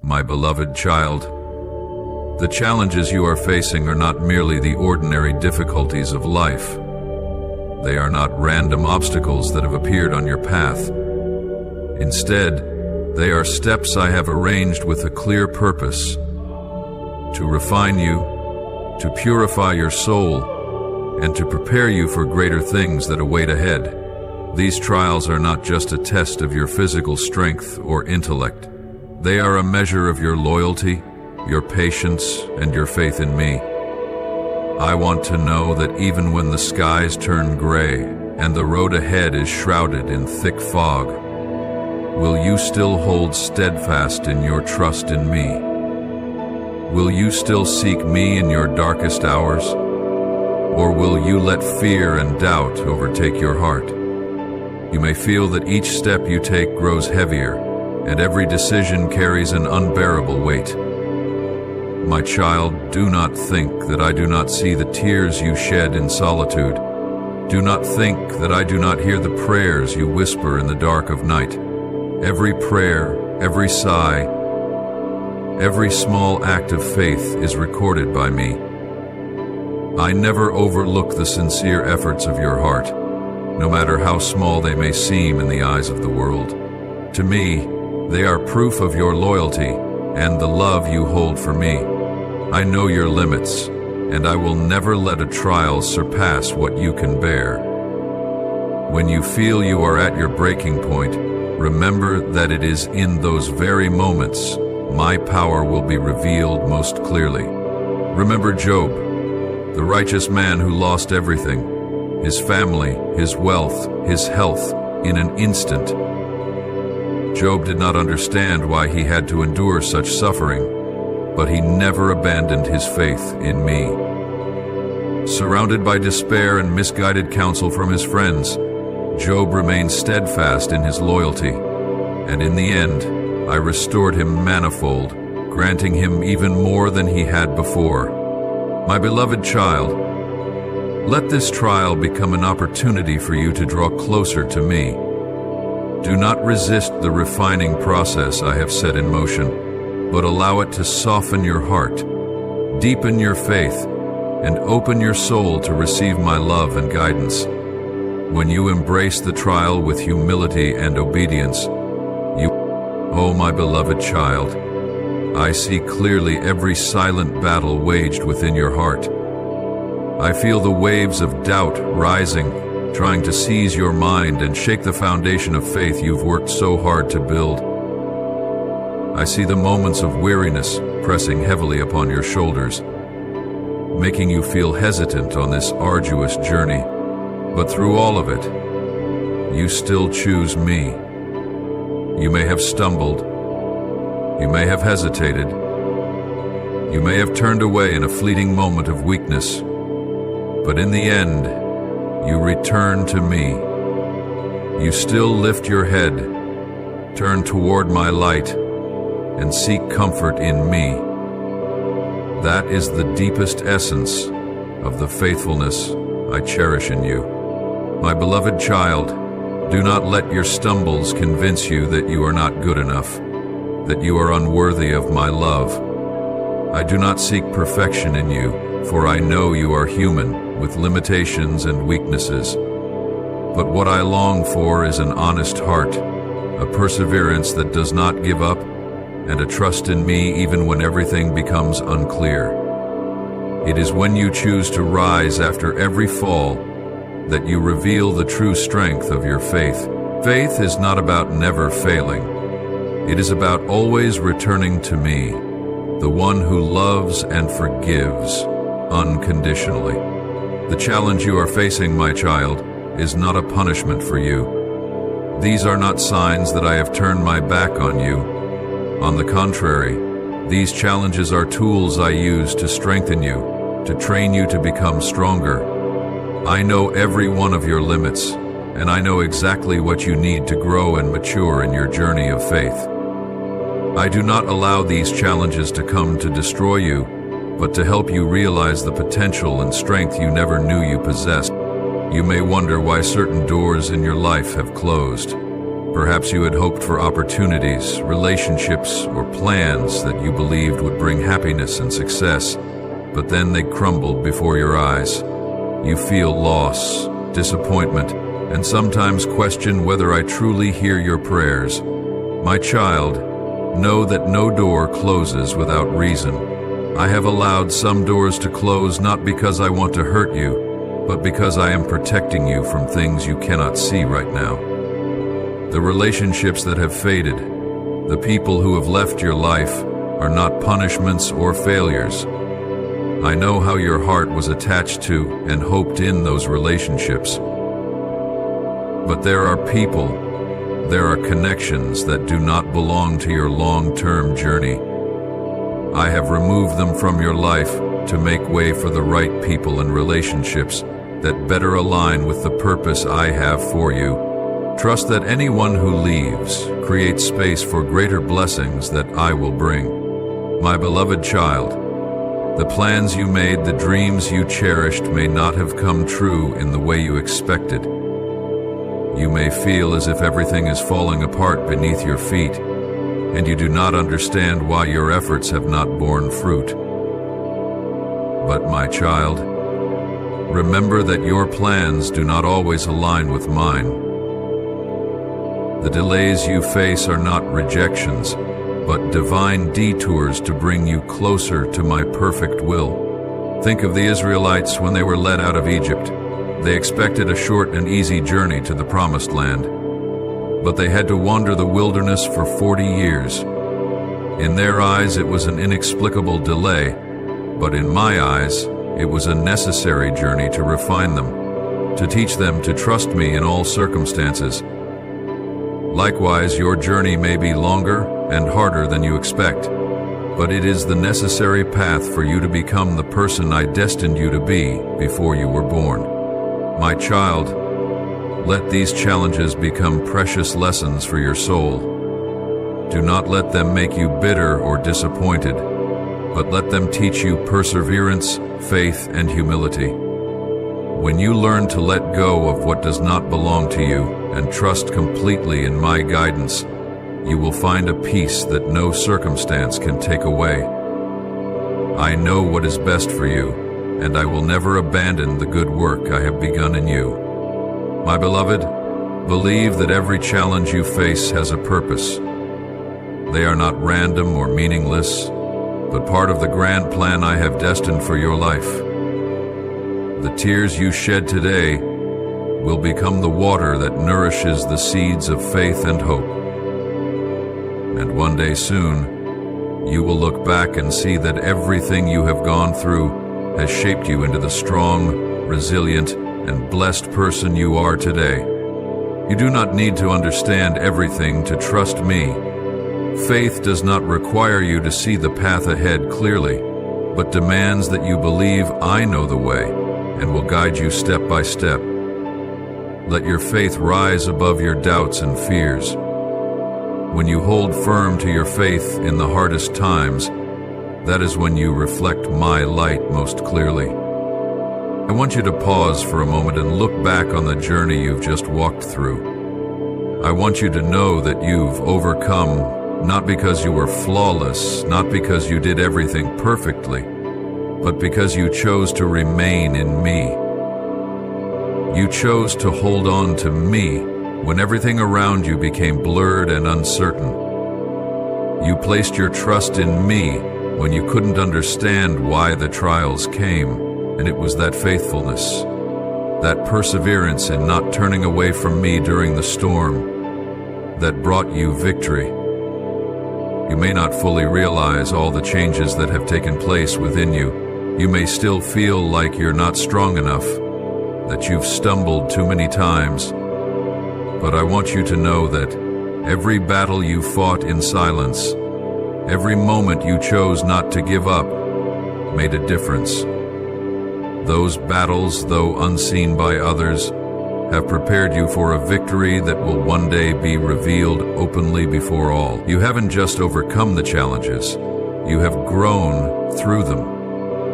My beloved child, the challenges you are facing are not merely the ordinary difficulties of life. They are not random obstacles that have appeared on your path. Instead, they are steps I have arranged with a clear purpose: to refine you, to purify your soul, and to prepare you for greater things that await ahead. These trials are not just a test of your physical strength or intellect. They are a measure of your loyalty, your patience, and your faith in me. I want to know that even when the skies turn gray and the road ahead is shrouded in thick fog, will you still hold steadfast in your trust in me? Will you still seek me in your darkest hours? Or will you let fear and doubt overtake your heart? You may feel that each step you take grows heavier, and every decision carries an unbearable weight. My child, do not think that I do not see the tears you shed in solitude. Do not think that I do not hear the prayers you whisper in the dark of night. Every prayer, every sigh, every small act of faith is recorded by me. I never overlook the sincere efforts of your heart, no matter how small they may seem in the eyes of the world. To me, they are proof of your loyalty and the love you hold for me. I know your limits, and I will never let a trial surpass what you can bear. When you feel you are at your breaking point, remember that it is in those very moments my power will be revealed most clearly. Remember Job, the righteous man who lost everything, his family, his wealth, his health, in an instant. Job did not understand why he had to endure such suffering, but he never abandoned his faith in me. Surrounded by despair and misguided counsel from his friends, Job remained steadfast in his loyalty, and in the end, I restored him manifold, granting him even more than he had before. My beloved child, let this trial become an opportunity for you to draw closer to me. Do not resist the refining process I have set in motion, but allow it to soften your heart, deepen your faith, and open your soul to receive my love and guidance. When you embrace the trial with humility and obedience, oh my beloved child, I see clearly every silent battle waged within your heart. I feel the waves of doubt rising, trying to seize your mind and shake the foundation of faith you've worked so hard to build. I see the moments of weariness pressing heavily upon your shoulders, making you feel hesitant on this arduous journey. But through all of it, you still choose me. You may have stumbled, you may have hesitated, you may have turned away in a fleeting moment of weakness, but in the end, you return to me. You still lift your head, turn toward my light, and seek comfort in me. That is the deepest essence of the faithfulness I cherish in you. My beloved child, do not let your stumbles convince you that you are not good enough, that you are unworthy of my love. I do not seek perfection in you, for I know you are human, with limitations and weaknesses. But what I long for is an honest heart, a perseverance that does not give up, and a trust in me even when everything becomes unclear. It is when you choose to rise after every fall that you reveal the true strength of your faith. Faith is not about never failing. It is about always returning to me, the one who loves and forgives unconditionally. The challenge you are facing, my child, is not a punishment for you. These are not signs that I have turned my back on you. On the contrary, these challenges are tools I use to strengthen you, to train you to become stronger. I know every one of your limits, and I know exactly what you need to grow and mature in your journey of faith. I do not allow these challenges to come to destroy you, but to help you realize the potential and strength you never knew you possessed. You may wonder why certain doors in your life have closed. Perhaps you had hoped for opportunities, relationships, or plans that you believed would bring happiness and success, but then they crumbled before your eyes. You feel loss, disappointment, and sometimes question whether I truly hear your prayers. My child, know that no door closes without reason. I have allowed some doors to close not because I want to hurt you, but because I am protecting you from things you cannot see right now. The relationships that have faded, the people who have left your life, are not punishments or failures. I know how your heart was attached to and hoped in those relationships. But there are people, there are connections that do not belong to your long-term journey. I have removed them from your life to make way for the right people and relationships that better align with the purpose I have for you. Trust that anyone who leaves creates space for greater blessings that I will bring. My beloved child, the plans you made, the dreams you cherished may not have come true in the way you expected. You may feel as if everything is falling apart beneath your feet, and you do not understand why your efforts have not borne fruit. But my child, remember that your plans do not always align with mine. The delays you face are not rejections, but divine detours to bring you closer to my perfect will. Think of the Israelites when they were led out of Egypt. They expected a short and easy journey to the Promised Land, but they had to wander the wilderness for 40 years. In their eyes, it was an inexplicable delay, but in my eyes, it was a necessary journey to refine them, to teach them to trust me in all circumstances. Likewise, your journey may be longer and harder than you expect, but it is the necessary path for you to become the person I destined you to be before you were born. My child, let these challenges become precious lessons for your soul. Do not let them make you bitter or disappointed, but let them teach you perseverance, faith, and humility. When you learn to let go of what does not belong to you and trust completely in my guidance, you will find a peace that no circumstance can take away. I know what is best for you, and I will never abandon the good work I have begun in you. My beloved, believe that every challenge you face has a purpose. They are not random or meaningless, but part of the grand plan I have destined for your life. The tears you shed today will become the water that nourishes the seeds of faith and hope. And one day soon, you will look back and see that everything you have gone through has shaped you into the strong, resilient, and blessed person you are today. You do not need to understand everything to trust me. Faith does not require you to see the path ahead clearly, but demands that you believe I know the way and will guide you step by step. Let your faith rise above your doubts and fears. When you hold firm to your faith in the hardest times, that is when you reflect my light most clearly. I want you to pause for a moment and look back on the journey you've just walked through. I want you to know that you've overcome, not because you were flawless, not because you did everything perfectly, but because you chose to remain in me. You chose to hold on to me when everything around you became blurred and uncertain. You placed your trust in me when you couldn't understand why the trials came, and it was that faithfulness, that perseverance in not turning away from me during the storm, that brought you victory. You may not fully realize all the changes that have taken place within you. You may still feel like you're not strong enough, that you've stumbled too many times. But I want you to know that every battle you fought in silence, every moment you chose not to give up, made a difference. Those battles, though unseen by others, have prepared you for a victory that will one day be revealed openly before all. You haven't just overcome the challenges, you have grown through them.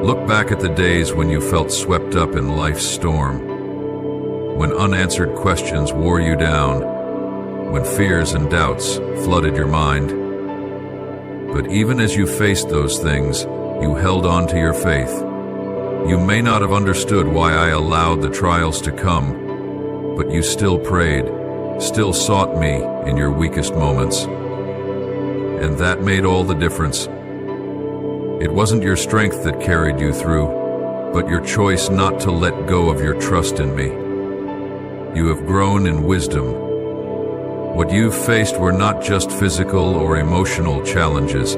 Look back at the days when you felt swept up in life's storm, when unanswered questions wore you down, when fears and doubts flooded your mind. But even as you faced those things, you held on to your faith. You may not have understood why I allowed the trials to come, but you still prayed, still sought me in your weakest moments. And that made all the difference. It wasn't your strength that carried you through, but your choice not to let go of your trust in me. You have grown in wisdom. What you've faced were not just physical or emotional challenges.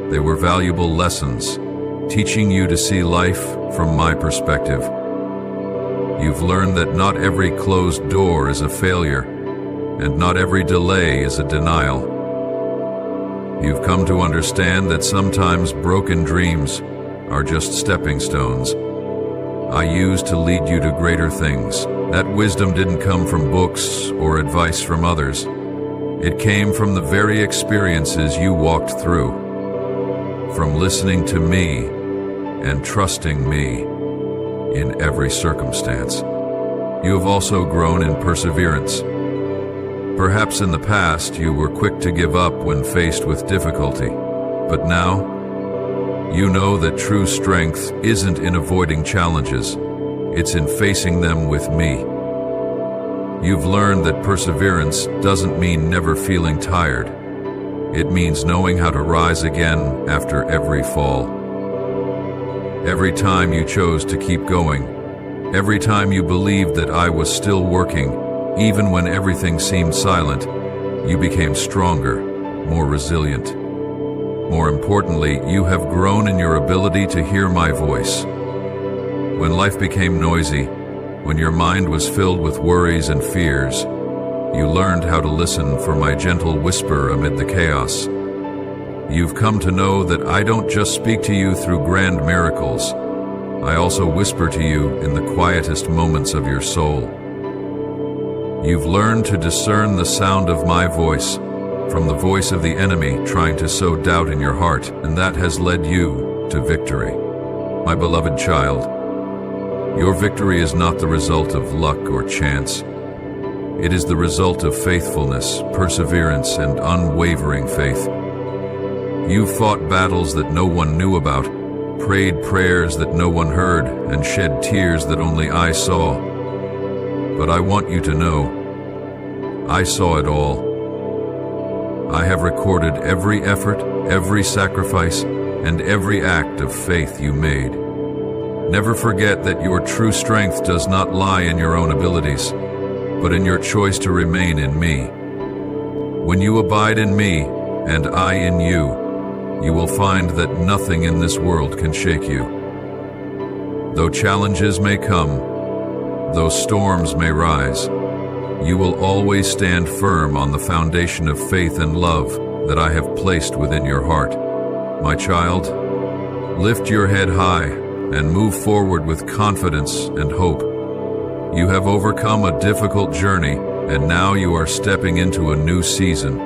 They were valuable lessons, teaching you to see life from my perspective. You've learned that not every closed door is a failure, and not every delay is a denial. You've come to understand that sometimes broken dreams are just stepping stones I used to lead you to greater things. That wisdom didn't come from books or advice from others. It came from the very experiences you walked through, from listening to me and trusting me in every circumstance. You have also grown in perseverance. Perhaps in the past you were quick to give up when faced with difficulty, but now you know that true strength isn't in avoiding challenges, it's in facing them with me. You've learned that perseverance doesn't mean never feeling tired. It means knowing how to rise again after every fall. Every time you chose to keep going, every time you believed that I was still working, even when everything seemed silent, you became stronger, more resilient. More importantly, you have grown in your ability to hear my voice. When life became noisy, when your mind was filled with worries and fears, you learned how to listen for my gentle whisper amid the chaos. You've come to know that I don't just speak to you through grand miracles. I also whisper to you in the quietest moments of your soul. You've learned to discern the sound of my voice from the voice of the enemy trying to sow doubt in your heart, and that has led you to victory. My beloved child, your victory is not the result of luck or chance. It is the result of faithfulness, perseverance, and unwavering faith. You've fought battles that no one knew about, prayed prayers that no one heard, and shed tears that only I saw. But I want you to know, I saw it all. I have recorded every effort, every sacrifice, and every act of faith you made. Never forget that your true strength does not lie in your own abilities, but in your choice to remain in me. When you abide in me, and I in you, you will find that nothing in this world can shake you. Though challenges may come, though storms may rise, you will always stand firm on the foundation of faith and love that I have placed within your heart. My child, lift your head high and move forward with confidence and hope. You have overcome a difficult journey, and now you are stepping into a new season,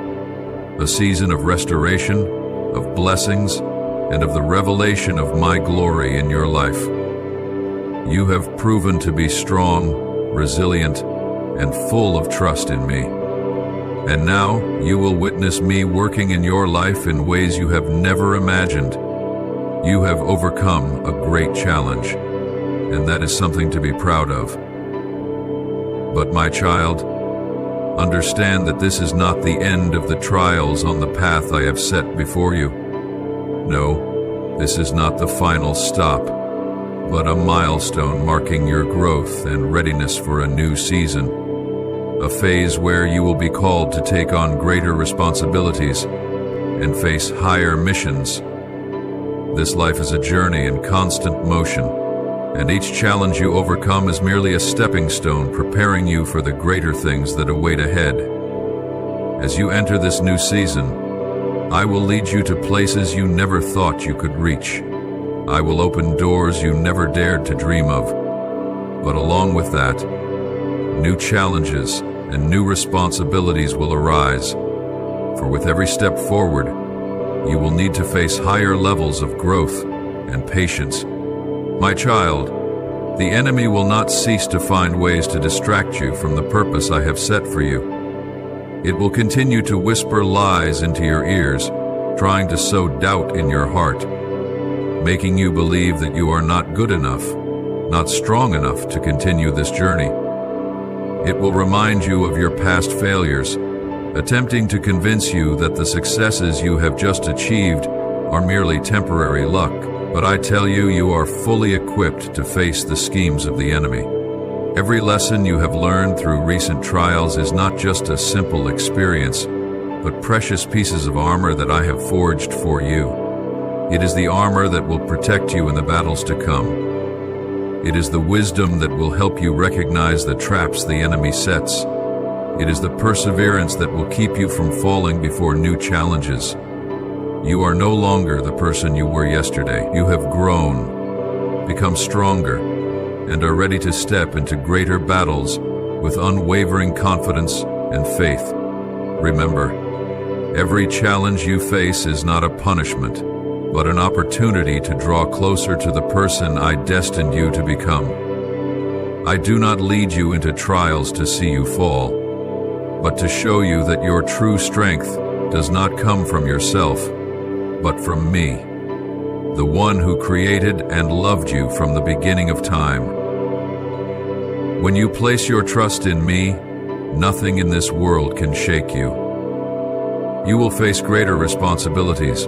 a season of restoration, of blessings, and of the revelation of my glory in your life. You have proven to be strong, resilient, and full of trust in me. And now you will witness me working in your life in ways you have never imagined. You have overcome a great challenge, and that is something to be proud of. But my child, understand that this is not the end of the trials on the path I have set before you. No, this is not the final stop, but a milestone marking your growth and readiness for a new season. A phase where you will be called to take on greater responsibilities and face higher missions. This life is a journey in constant motion, and each challenge you overcome is merely a stepping stone preparing you for the greater things that await ahead. As you enter this new season, I will lead you to places you never thought you could reach. I will open doors you never dared to dream of. But along with that, new challenges and new responsibilities will arise, for with every step forward, you will need to face higher levels of growth and patience. My child, the enemy will not cease to find ways to distract you from the purpose I have set for you. It will continue to whisper lies into your ears, trying to sow doubt in your heart, making you believe that you are not good enough, not strong enough to continue this journey. It will remind you of your past failures, attempting to convince you that the successes you have just achieved are merely temporary luck. But I tell you, you are fully equipped to face the schemes of the enemy. Every lesson you have learned through recent trials is not just a simple experience, but precious pieces of armor that I have forged for you. It is the armor that will protect you in the battles to come. It is the wisdom that will help you recognize the traps the enemy sets. It is the perseverance that will keep you from falling before new challenges. You are no longer the person you were yesterday. You have grown, become stronger, and are ready to step into greater battles with unwavering confidence and faith. Remember, every challenge you face is not a punishment, but an opportunity to draw closer to the person I destined you to become. I do not lead you into trials to see you fall, but to show you that your true strength does not come from yourself, but from me, the one who created and loved you from the beginning of time. When you place your trust in me, nothing in this world can shake you. You will face greater responsibilities,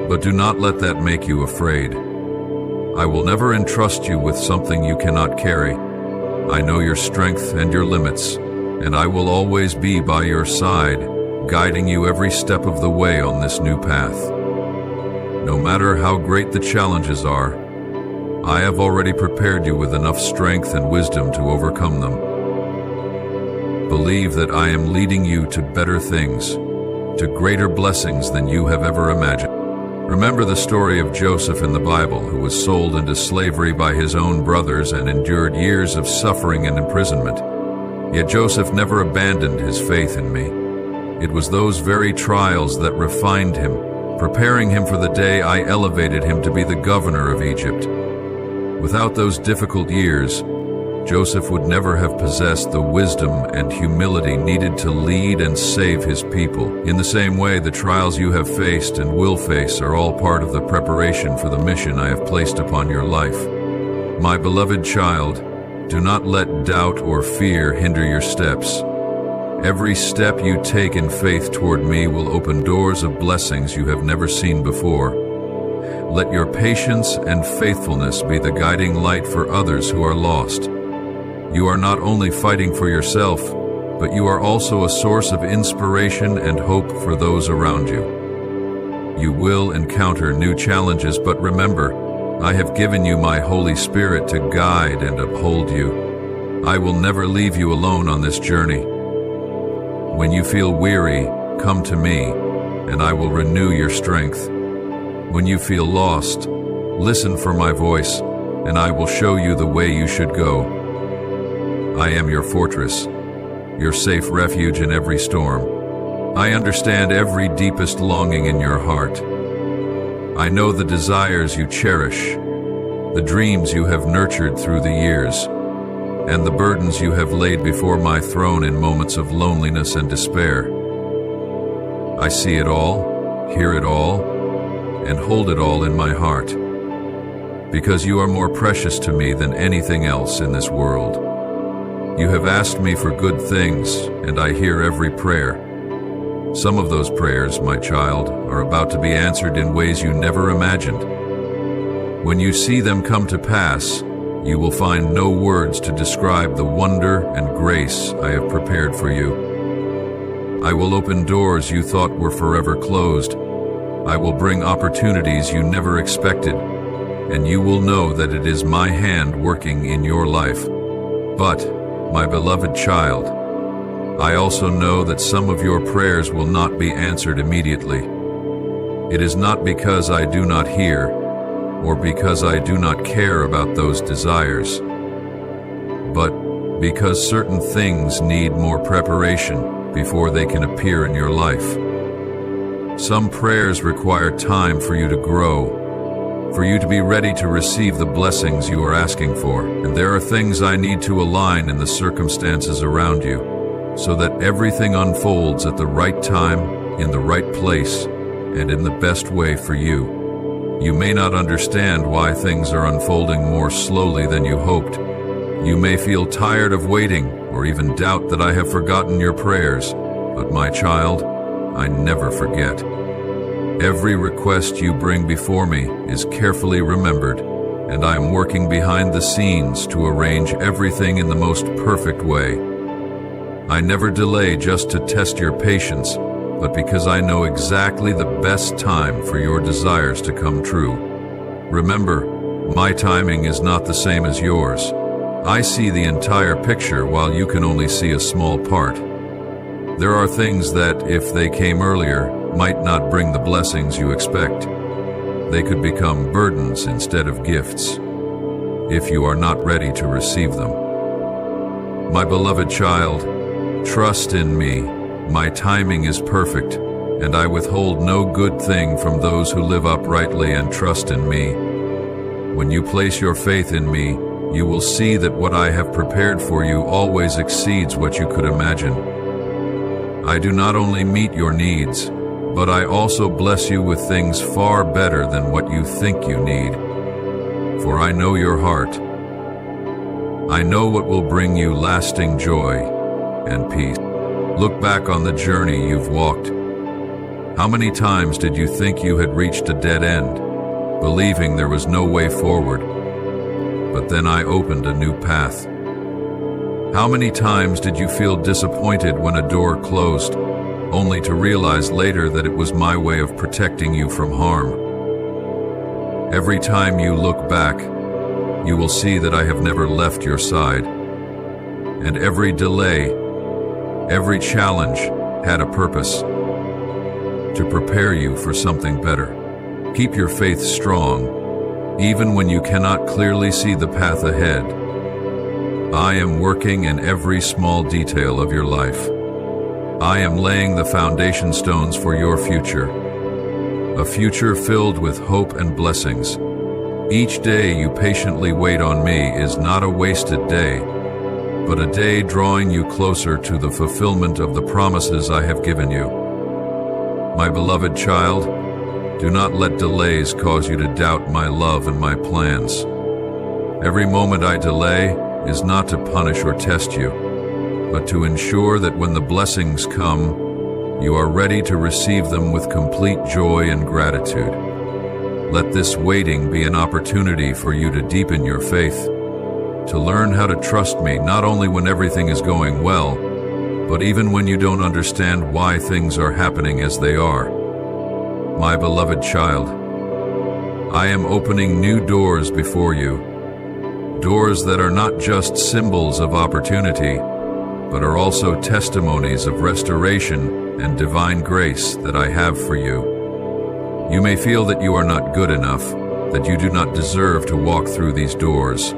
but do not let that make you afraid. I will never entrust you with something you cannot carry. I know your strength and your limits, and I will always be by your side, guiding you every step of the way on this new path. No matter how great the challenges are, I have already prepared you with enough strength and wisdom to overcome them. Believe that I am leading you to better things, to greater blessings than you have ever imagined. Remember the story of Joseph in the Bible, who was sold into slavery by his own brothers and endured years of suffering and imprisonment. Yet Joseph never abandoned his faith in me. It was those very trials that refined him, preparing him for the day I elevated him to be the governor of Egypt. Without those difficult years, Joseph would never have possessed the wisdom and humility needed to lead and save his people. In the same way, the trials you have faced and will face are all part of the preparation for the mission I have placed upon your life. My beloved child, do not let doubt or fear hinder your steps. Every step you take in faith toward me will open doors of blessings you have never seen before. Let your patience and faithfulness be the guiding light for others who are lost. You are not only fighting for yourself, but you are also a source of inspiration and hope for those around you. You will encounter new challenges, but remember, I have given you my Holy Spirit to guide and uphold you. I will never leave you alone on this journey. When you feel weary, come to me, and I will renew your strength. When you feel lost, listen for my voice, and I will show you the way you should go. I am your fortress, your safe refuge in every storm. I understand every deepest longing in your heart. I know the desires you cherish, the dreams you have nurtured through the years, and the burdens you have laid before my throne in moments of loneliness and despair. I see it all, hear it all, and hold it all in my heart, because you are more precious to me than anything else in this world. You have asked me for good things, and I hear every prayer. Some of those prayers, my child, are about to be answered in ways you never imagined. When you see them come to pass, you will find no words to describe the wonder and grace I have prepared for you. I will open doors you thought were forever closed. I will bring opportunities you never expected, and you will know that it is my hand working in your life. But, my beloved child, I also know that some of your prayers will not be answered immediately. It is not because I do not hear, or because I do not care about those desires, but because certain things need more preparation before they can appear in your life. Some prayers require time for you to grow, for you to be ready to receive the blessings you are asking for, and there are things I need to align in the circumstances around you. so that everything unfolds at the right time, in the right place, and in the best way for you. You may not understand why things are unfolding more slowly than you hoped. You may feel tired of waiting, or even doubt that I have forgotten your prayers. But my child, I never forget. Every request you bring before me is carefully remembered, and I am working behind the scenes to arrange everything in the most perfect way. I never delay just to test your patience, but because I know exactly the best time for your desires to come true. Remember, my timing is not the same as yours. I see the entire picture while you can only see a small part. There are things that, if they came earlier, might not bring the blessings you expect. They could become burdens instead of gifts, if you are not ready to receive them. My beloved child, trust in me. My timing is perfect, and I withhold no good thing from those who live uprightly and trust in me. When you place your faith in me, you will see that what I have prepared for you always exceeds what you could imagine. I do not only meet your needs, but I also bless you with things far better than what you think you need. For I know your heart. I know what will bring you lasting joy and peace. Look back on the journey you've walked. How many times did you think you had reached a dead end, believing there was no way forward? But then I opened a new path. How many times did you feel disappointed when a door closed, only to realize later that it was my way of protecting you from harm? Every time you look back, you will see that I have never left your side. And every delay, every challenge had a purpose: to prepare you for something better. Keep your faith strong, even when you cannot clearly see the path ahead. I am working in every small detail of your life. I am laying the foundation stones for your future, a future filled with hope and blessings. Each day you patiently wait on me is not a wasted day, but a day drawing you closer to the fulfillment of the promises I have given you. My beloved child, do not let delays cause you to doubt my love and my plans. Every moment I delay is not to punish or test you, but to ensure that when the blessings come, you are ready to receive them with complete joy and gratitude. Let this waiting be an opportunity for you to deepen your faith, to learn how to trust me not only when everything is going well, but even when you don't understand why things are happening as they are. My beloved child, I am opening new doors before you, doors that are not just symbols of opportunity, but are also testimonies of restoration and divine grace that I have for you. You may feel that you are not good enough, that you do not deserve to walk through these doors,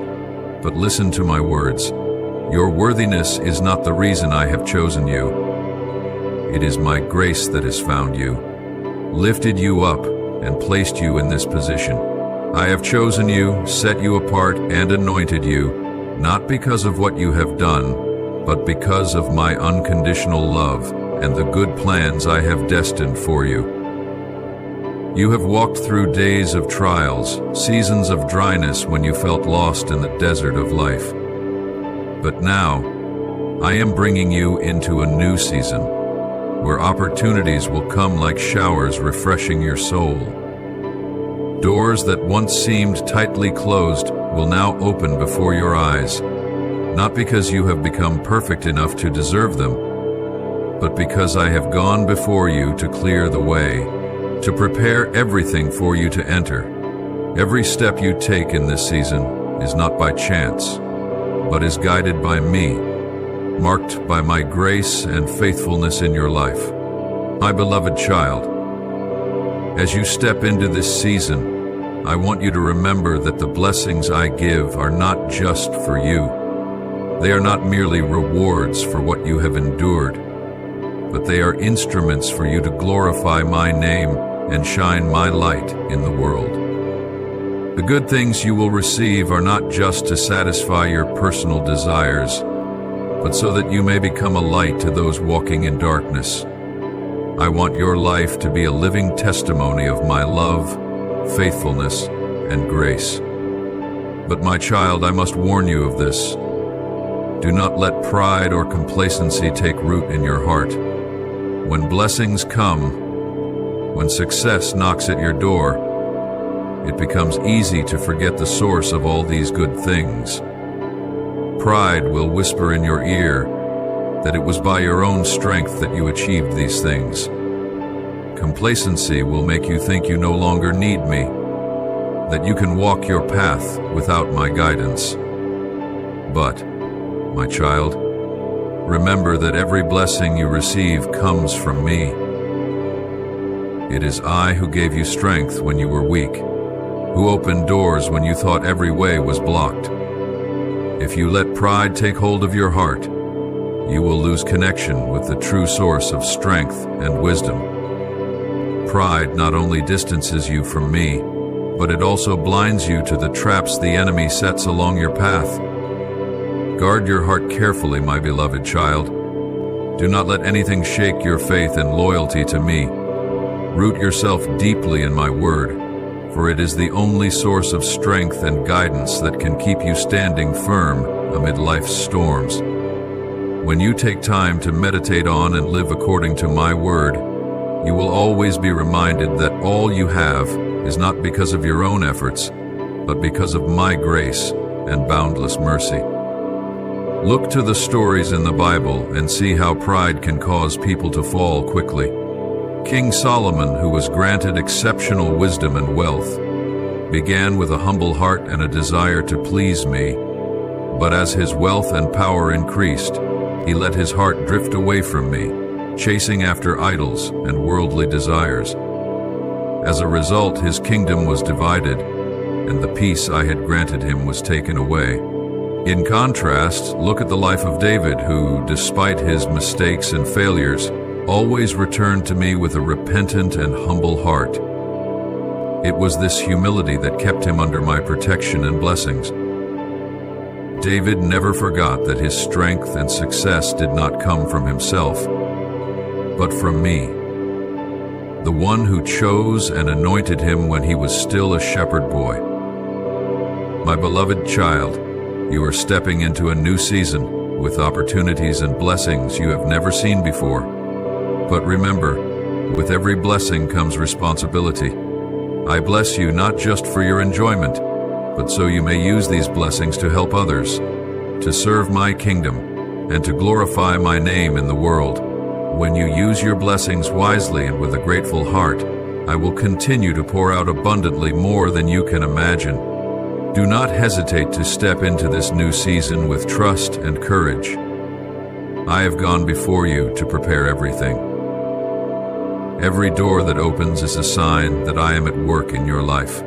but listen to my words. Your worthiness is not the reason I have chosen you. It is my grace that has found you, lifted you up, and placed you in this position. I have chosen you, set you apart, and anointed you, not because of what you have done, but because of my unconditional love and the good plans I have destined for you. You have walked through days of trials, seasons of dryness when you felt lost in the desert of life. But now, I am bringing you into a new season, where opportunities will come like showers refreshing your soul. Doors that once seemed tightly closed will now open before your eyes, not because you have become perfect enough to deserve them, but because I have gone before you to clear the way, to prepare everything for you to enter. Every step you take in this season is not by chance, but is guided by me, marked by my grace and faithfulness in your life. My beloved child, as you step into this season, I want you to remember that the blessings I give are not just for you. They are not merely rewards for what you have endured, but they are instruments for you to glorify my name and shine my light in the world. The good things you will receive are not just to satisfy your personal desires, but so that you may become a light to those walking in darkness. I want your life to be a living testimony of my love, faithfulness, and grace. But my child, I must warn you of this. Do not let pride or complacency take root in your heart. When blessings come, when success knocks at your door, it becomes easy to forget the source of all these good things. Pride will whisper in your ear that it was by your own strength that you achieved these things. Complacency will make you think you no longer need me, that you can walk your path without my guidance. But, my child, remember that every blessing you receive comes from me. It is I who gave you strength when you were weak, who opened doors when you thought every way was blocked. If you let pride take hold of your heart, you will lose connection with the true source of strength and wisdom. Pride not only distances you from me, but it also blinds you to the traps the enemy sets along your path. Guard your heart carefully, my beloved child. Do not let anything shake your faith and loyalty to me. Root yourself deeply in my word, for it is the only source of strength and guidance that can keep you standing firm amid life's storms. When you take time to meditate on and live according to my word, you will always be reminded that all you have is not because of your own efforts, but because of my grace and boundless mercy. Look to the stories in the Bible and see how pride can cause people to fall quickly. King Solomon, who was granted exceptional wisdom and wealth, began with a humble heart and a desire to please me, but as his wealth and power increased, he let his heart drift away from me, chasing after idols and worldly desires. As a result, his kingdom was divided, and the peace I had granted him was taken away. In contrast, look at the life of David, who, despite his mistakes and failures, always returned to me with a repentant and humble heart. It was this humility that kept him under my protection and blessings. David never forgot that his strength and success did not come from himself, but from me, the one who chose and anointed him when he was still a shepherd boy. My beloved child, you are stepping into a new season with opportunities and blessings you have never seen before. But remember, with every blessing comes responsibility. I bless you not just for your enjoyment, but so you may use these blessings to help others, to serve my kingdom, and to glorify my name in the world. When you use your blessings wisely and with a grateful heart, I will continue to pour out abundantly more than you can imagine. Do not hesitate to step into this new season with trust and courage. I have gone before you to prepare everything. Every door that opens is a sign that I am at work in your life.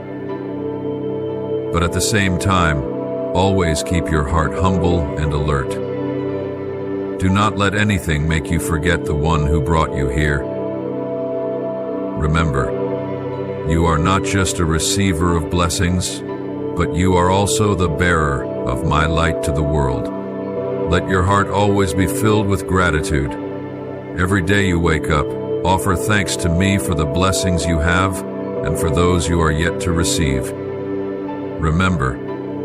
But at the same time, always keep your heart humble and alert. Do not let anything make you forget the one who brought you here. Remember, you are not just a receiver of blessings, but you are also the bearer of my light to the world. Let your heart always be filled with gratitude. Every day you wake up, offer thanks to me for the blessings you have and for those you are yet to receive. Remember,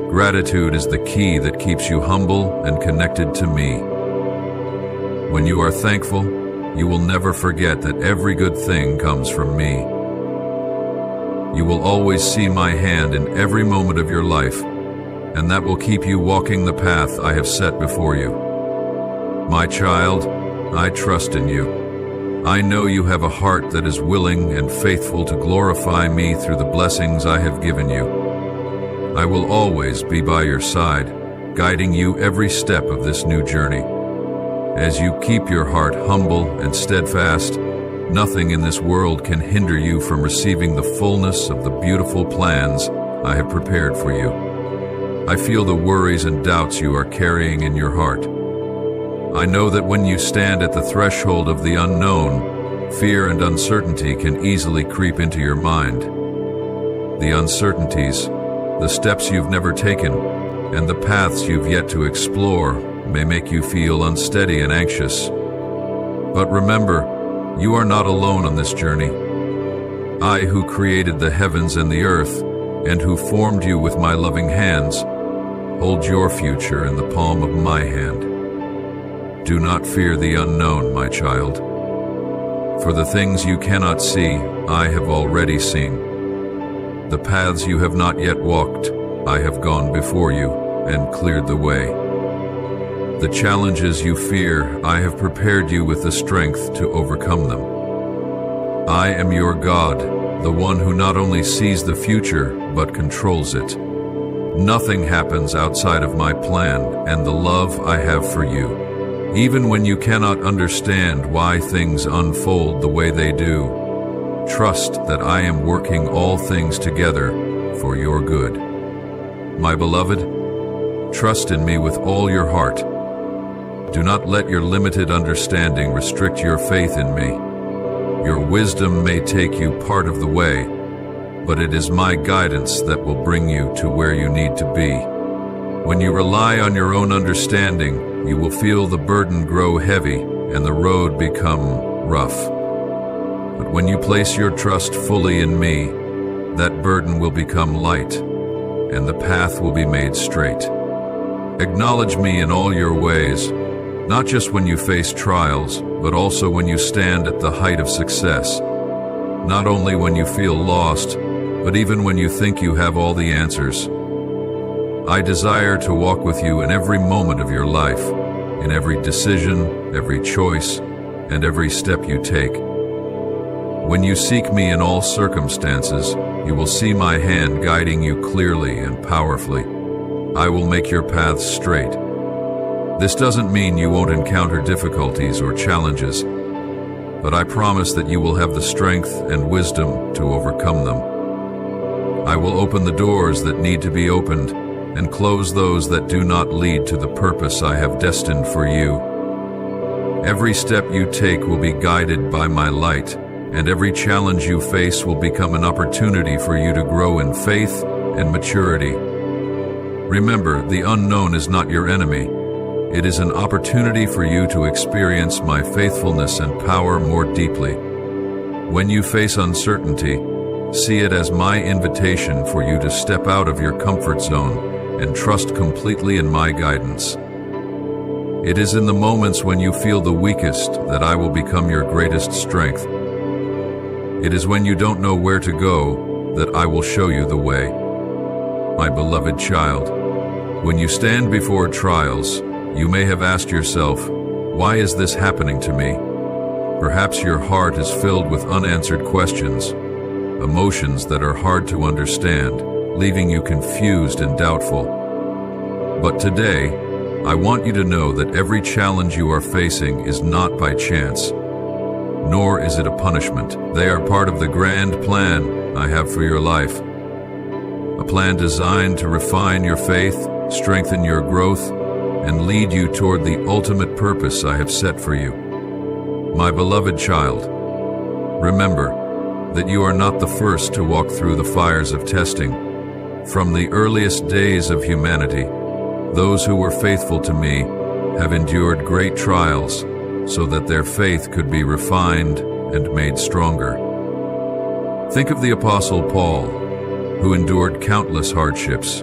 gratitude is the key that keeps you humble and connected to me. When you are thankful, you will never forget that every good thing comes from me. You will always see my hand in every moment of your life, and that will keep you walking the path I have set before you. My child, I trust in you. I know you have a heart that is willing and faithful to glorify me through the blessings I have given you. I will always be by your side, guiding you every step of this new journey. As you keep your heart humble and steadfast, nothing in this world can hinder you from receiving the fullness of the beautiful plans I have prepared for you. I feel the worries and doubts you are carrying in your heart. I know that when you stand at the threshold of the unknown, fear and uncertainty can easily creep into your mind. The uncertainties, the steps you've never taken, and the paths you've yet to explore may make you feel unsteady and anxious. But remember, you are not alone on this journey. I, who created the heavens and the earth, and who formed you with my loving hands, hold your future in the palm of my hand. Do not fear the unknown, my child. For the things you cannot see, I have already seen. The paths you have not yet walked, I have gone before you and cleared the way. The challenges you fear, I have prepared you with the strength to overcome them. I am your God, the one who not only sees the future, but controls it. Nothing happens outside of my plan and the love I have for you. Even when you cannot understand why things unfold the way they do, trust that I am working all things together for your good. My beloved, trust in me with all your heart. Do not let your limited understanding restrict your faith in me. Your wisdom may take you part of the way, but it is my guidance that will bring you to where you need to be. When you rely on your own understanding, you will feel the burden grow heavy and the road become rough. But when you place your trust fully in me, that burden will become light, and the path will be made straight. Acknowledge me in all your ways, not just when you face trials, but also when you stand at the height of success. Not only when you feel lost, but even when you think you have all the answers. I desire to walk with you in every moment of your life, in every decision, every choice, and every step you take. When you seek me in all circumstances, you will see my hand guiding you clearly and powerfully. I will make your paths straight. This doesn't mean you won't encounter difficulties or challenges, but I promise that you will have the strength and wisdom to overcome them. I will open the doors that need to be opened and close those that do not lead to the purpose I have destined for you. Every step you take will be guided by my light, and every challenge you face will become an opportunity for you to grow in faith and maturity. Remember, the unknown is not your enemy. It is an opportunity for you to experience my faithfulness and power more deeply. When you face uncertainty, see it as my invitation for you to step out of your comfort zone and trust completely in my guidance. It is in the moments when you feel the weakest that I will become your greatest strength. It is when you don't know where to go that I will show you the way. My beloved child, when you stand before trials, you may have asked yourself, why is this happening to me? Perhaps your heart is filled with unanswered questions, emotions that are hard to understand, leaving you confused and doubtful. But today, I want you to know that every challenge you are facing is not by chance, nor is it a punishment. They are part of the grand plan I have for your life. A plan designed to refine your faith, strengthen your growth, and lead you toward the ultimate purpose I have set for you. My beloved child, remember that you are not the first to walk through the fires of testing. From the earliest days of humanity, those who were faithful to me have endured great trials so that their faith could be refined and made stronger. Think of the Apostle Paul, who endured countless hardships,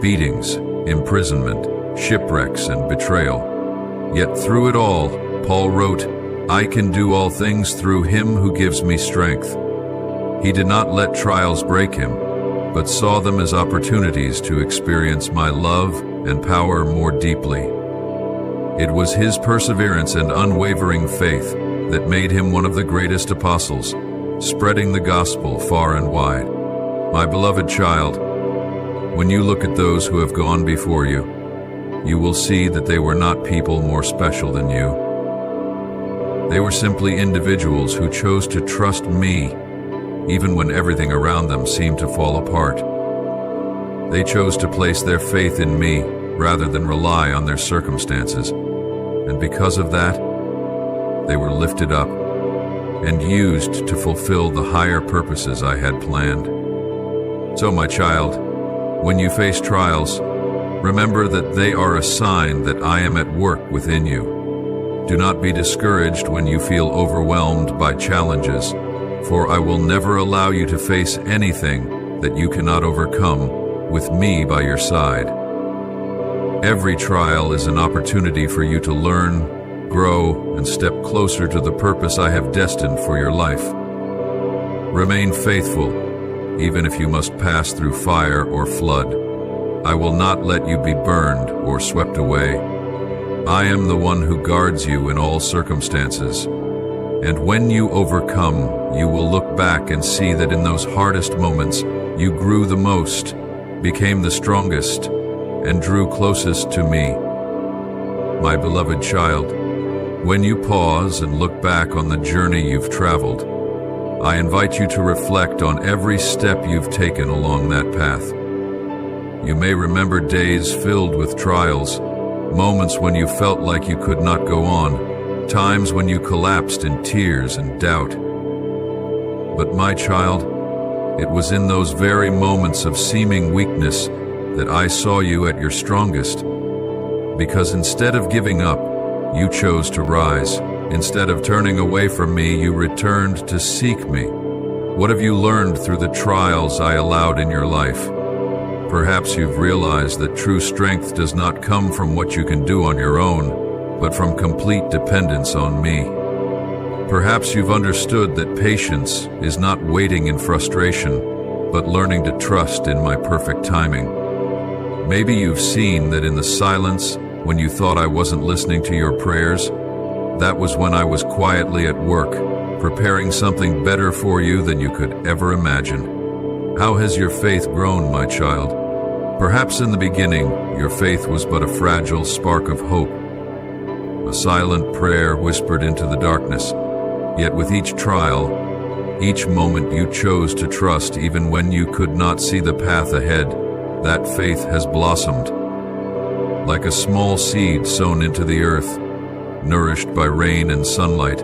beatings, imprisonment, shipwrecks, and betrayal. Yet through it all, Paul wrote, "I can do all things through him who gives me strength." He did not let trials break him, but saw them as opportunities to experience my love and power more deeply. It was his perseverance and unwavering faith that made him one of the greatest apostles, spreading the gospel far and wide. My beloved child, when you look at those who have gone before you, you will see that they were not people more special than you. They were simply individuals who chose to trust me even when everything around them seemed to fall apart. They chose to place their faith in me rather than rely on their circumstances, and because of that, they were lifted up and used to fulfill the higher purposes I had planned. So, my child, when you face trials, Remember that they are a sign that I am at work within you. Do not be discouraged when you feel overwhelmed by challenges, for I will never allow you to face anything that you cannot overcome with me by your side. Every trial is an opportunity for you to learn, grow, and step closer to the purpose I have destined for your life. Remain faithful, even if you must pass through fire or flood. I will not let you be burned or swept away. I am the one who guards you in all circumstances. And when you overcome, you will look back and see that in those hardest moments, you grew the most, became the strongest, and drew closest to me. My beloved child, when you pause and look back on the journey you've traveled, I invite you to reflect on every step you've taken along that path. You may remember days filled with trials, moments when you felt like you could not go on, times when you collapsed in tears and doubt. But my child, it was in those very moments of seeming weakness that I saw you at your strongest. Because instead of giving up, you chose to rise. Instead of turning away from me, you returned to seek me. What have you learned through the trials I allowed in your life? Perhaps you've realized that true strength does not come from what you can do on your own, but from complete dependence on me. Perhaps you've understood that patience is not waiting in frustration, but learning to trust in my perfect timing. Maybe you've seen that in the silence, when you thought I wasn't listening to your prayers, that was when I was quietly at work, preparing something better for you than you could ever imagine. How has your faith grown, my child? Perhaps in the beginning, your faith was but a fragile spark of hope, a silent prayer whispered into the darkness. Yet with each trial, each moment you chose to trust even when you could not see the path ahead, that faith has blossomed. Like a small seed sown into the earth, nourished by rain and sunlight,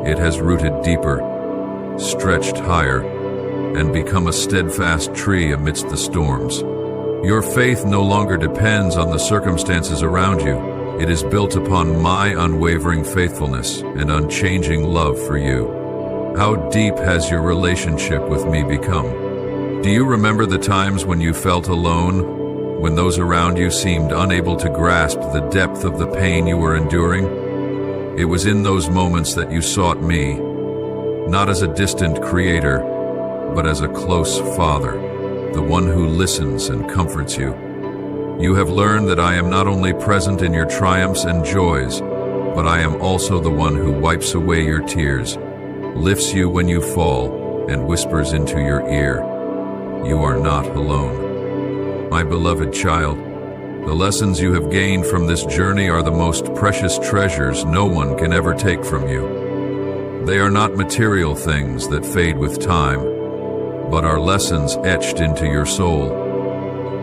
it has rooted deeper, stretched higher, and become a steadfast tree amidst the storms. Your faith no longer depends on the circumstances around you. It is built upon my unwavering faithfulness and unchanging love for you. How deep has your relationship with me become? Do you remember the times when you felt alone, when those around you seemed unable to grasp the depth of the pain you were enduring? It was in those moments that you sought me, not as a distant creator, but as a close father, the one who listens and comforts you. You have learned that I am not only present in your triumphs and joys, but I am also the one who wipes away your tears, lifts you when you fall, and whispers into your ear, "You are not alone." My beloved child, the lessons you have gained from this journey are the most precious treasures no one can ever take from you. They are not material things that fade with time, but are lessons etched into your soul,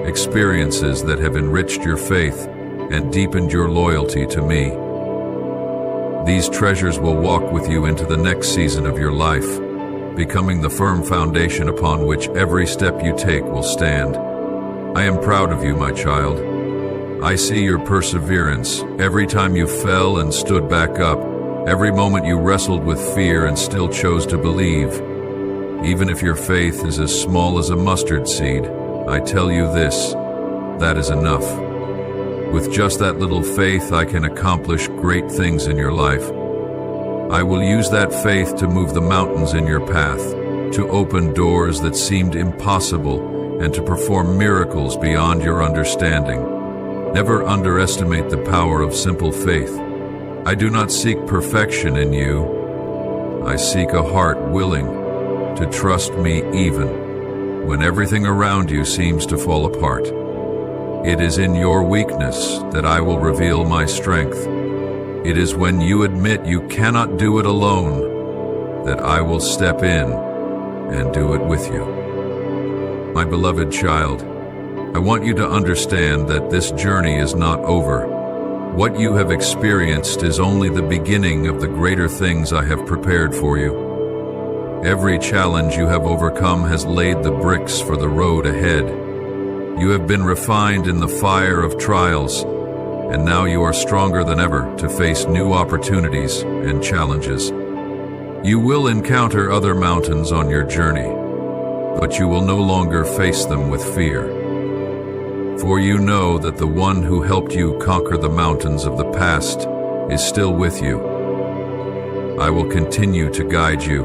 experiences that have enriched your faith and deepened your loyalty to me. These treasures will walk with you into the next season of your life, becoming the firm foundation upon which every step you take will stand. I am proud of you, my child. I see your perseverance, every time you fell and stood back up, every moment you wrestled with fear and still chose to believe. Even if your faith is as small as a mustard seed, I tell you this, that is enough. With just that little faith, I can accomplish great things in your life. I will use that faith to move the mountains in your path, to open doors that seemed impossible, and to perform miracles beyond your understanding. Never underestimate the power of simple faith. I do not seek perfection in you. I seek a heart willing to trust me even when everything around you seems to fall apart. It is in your weakness that I will reveal my strength. It is when you admit you cannot do it alone that I will step in and do it with you. My beloved child, I want you to understand that this journey is not over. What you have experienced is only the beginning of the greater things I have prepared for you. Every challenge you have overcome has laid the bricks for the road ahead. You have been refined in the fire of trials, and now you are stronger than ever to face new opportunities and challenges. You will encounter other mountains on your journey, but you will no longer face them with fear. For you know that the one who helped you conquer the mountains of the past is still with you. I will continue to guide you,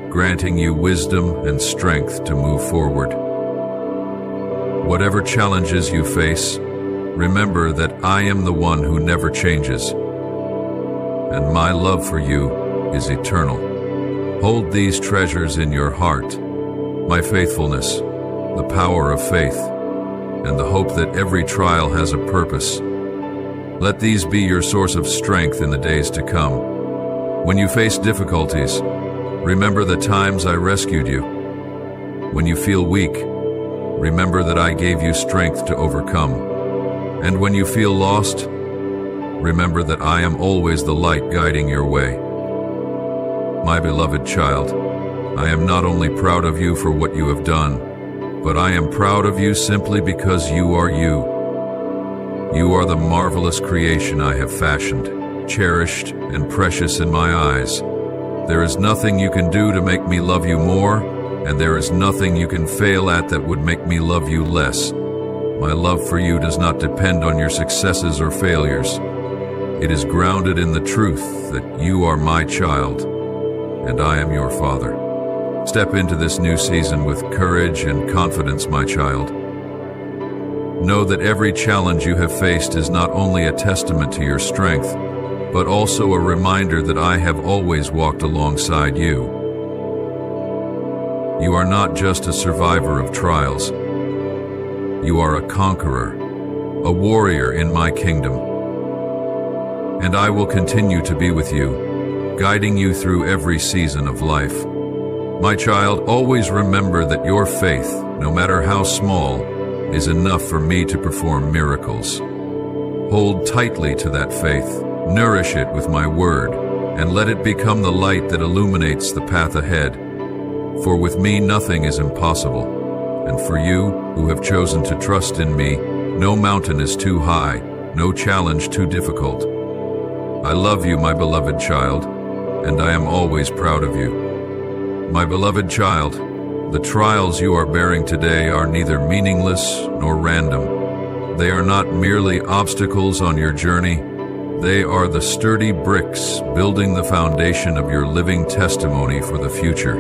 granting you wisdom and strength to move forward. Whatever challenges you face, remember that I am the one who never changes, and my love for you is eternal. Hold these treasures in your heart, my faithfulness, the power of faith, and the hope that every trial has a purpose. Let these be your source of strength in the days to come. When you face difficulties, remember the times I rescued you. When you feel weak, remember that I gave you strength to overcome. And when you feel lost, remember that I am always the light guiding your way. My beloved child, I am not only proud of you for what you have done, but I am proud of you simply because you are you. You are the marvelous creation I have fashioned, cherished, and precious in my eyes. There is nothing you can do to make me love you more, and there is nothing you can fail at that would make me love you less. My love for you does not depend on your successes or failures. It is grounded in the truth that you are my child, and I am your father. Step into this new season with courage and confidence, my child. Know that every challenge you have faced is not only a testament to your strength, but also a reminder that I have always walked alongside you. You are not just a survivor of trials. You are a conqueror, a warrior in my kingdom. And I will continue to be with you, guiding you through every season of life. My child, always remember that your faith, no matter how small, is enough for me to perform miracles. Hold tightly to that faith, nourish it with my word, and let it become the light that illuminates the path ahead. For with me nothing is impossible, and for you, who have chosen to trust in me, no mountain is too high, no challenge too difficult. I love you, my beloved child, and I am always proud of you. My beloved child, the trials you are bearing today are neither meaningless nor random. They are not merely obstacles on your journey. They are the sturdy bricks building the foundation of your living testimony for the future.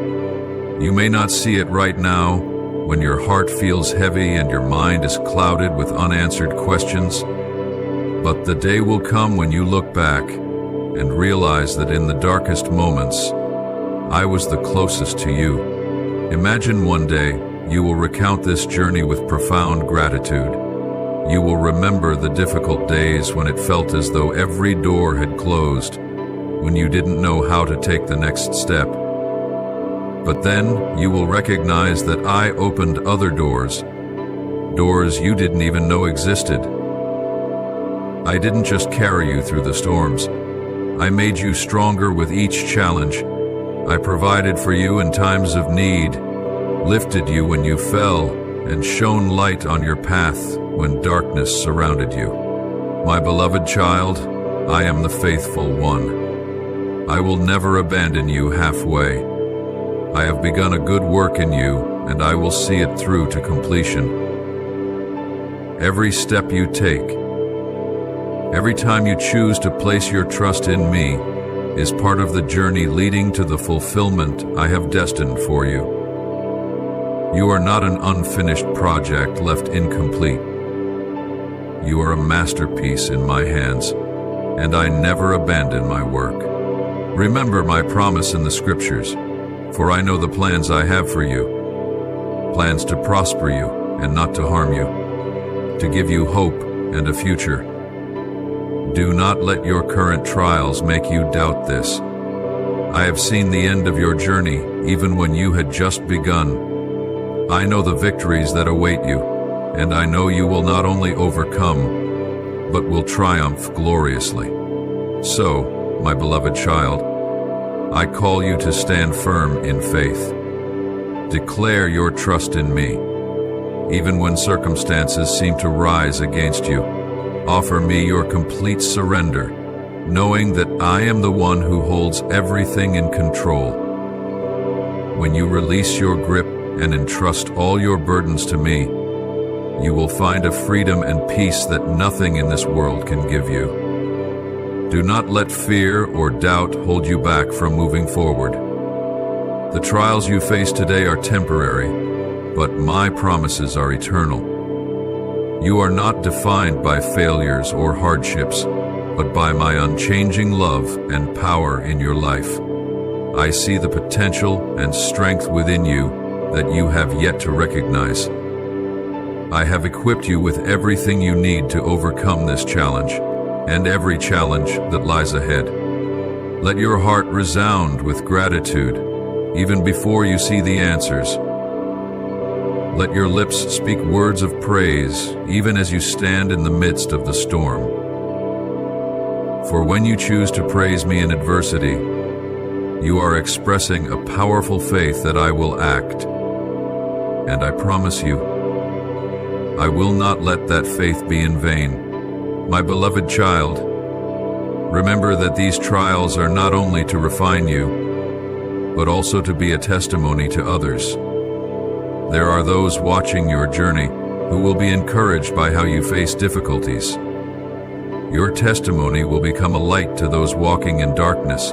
You may not see it right now, when your heart feels heavy and your mind is clouded with unanswered questions, but the day will come when you look back and realize that in the darkest moments, I was the closest to you. Imagine one day you will recount this journey with profound gratitude. You will remember the difficult days when it felt as though every door had closed, when you didn't know how to take the next step. But then you will recognize that I opened other doors, doors you didn't even know existed. I didn't just carry you through the storms. I made you stronger with each challenge. I provided for you in times of need, lifted you when you fell, and shone light on your path when darkness surrounded you. My beloved child, I am the faithful one. I will never abandon you halfway. I have begun a good work in you, and I will see it through to completion. Every step you take, every time you choose to place your trust in me, is part of the journey leading to the fulfillment I have destined for you. You are not an unfinished project left incomplete. You are a masterpiece in my hands, and I never abandon my work. Remember my promise in the scriptures, for I know the plans I have for you, plans to prosper you and not to harm you, to give you hope and a future. Do not let your current trials make you doubt this. I have seen the end of your journey, even when you had just begun. I know the victories that await you, and I know you will not only overcome, but will triumph gloriously. So, my beloved child, I call you to stand firm in faith. Declare your trust in me. Even when circumstances seem to rise against you, offer me your complete surrender, knowing that I am the one who holds everything in control. When you release your grip and entrust all your burdens to me, you will find a freedom and peace that nothing in this world can give you. Do not let fear or doubt hold you back from moving forward. The trials you face today are temporary, but my promises are eternal. You are not defined by failures or hardships, but by my unchanging love and power in your life. I see the potential and strength within you that you have yet to recognize. I have equipped you with everything you need to overcome this challenge and every challenge that lies ahead. Let your heart resound with gratitude, even before you see the answers. Let your lips speak words of praise, even as you stand in the midst of the storm. For when you choose to praise me in adversity, you are expressing a powerful faith that I will act. And I promise you, I will not let that faith be in vain. My beloved child, remember that these trials are not only to refine you, but also to be a testimony to others. There are those watching your journey who will be encouraged by how you face difficulties. Your testimony will become a light to those walking in darkness,